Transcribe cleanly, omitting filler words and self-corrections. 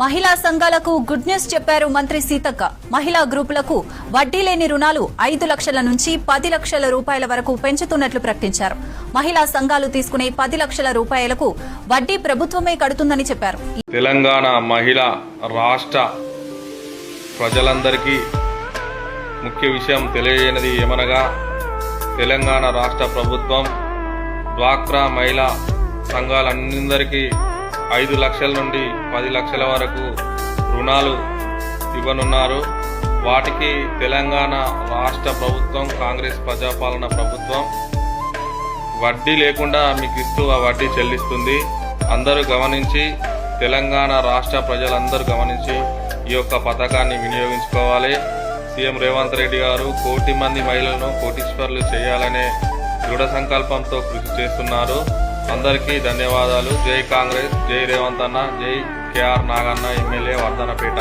మహిళా సంఘాలకు good news చెప్పారు మంత్రి సీతక్క. మహిళా గ్రూపులకు వడ్డీ లేని రుణాలు 5 లక్షల నుంచి 10 లక్షల రూపాయల వరకు పెంచుతున్నట్లు ప్రకటించారు. మహిళా సంఘాలు తీసుకునే 10 లక్షల రూపాయలకు వడ్డీ ప్రభుత్వమే కడుతుందని చెప్పారు. తెలంగాణ మహిళా రాష్ట్ర ప్రజలందరికీ ముఖ్య విషయం తెలియజేయనిది ఏమనగా, తెలంగాణ రాష్ట్ర ప్రభుత్వం డ్వాక్రా మహిళా సంఘాలందరికీ 5 లక్షల నుండి 10 లక్షల వరకు రుణాలు ఇవ్వనున్నారు. వాటికి తెలంగాణ రాష్ట్ర ప్రభుత్వం, కాంగ్రెస్ ప్రజాపాలన ప్రభుత్వం వడ్డీ లేకుండా మీకు ఇస్తూ ఆ వడ్డీ చెల్లిస్తుంది. అందరూ గమనించి, తెలంగాణ రాష్ట్ర ప్రజలందరూ గమనించి ఈ యొక్క పథకాన్ని వినియోగించుకోవాలి. సీఎం రేవంత్ రెడ్డి గారు 1 కోటి మంది మహిళలను కోటీశ్వర్లు చేయాలనే దృఢ సంకల్పంతో కృషి చేస్తున్నారు. అందరికీ ధన్యవాదాలు. జై కాంగ్రెస్, జై రేవంత్ అన్న, జై కేఆర్ నాగన్న, ఎమ్మెల్యే వర్ధనపేట.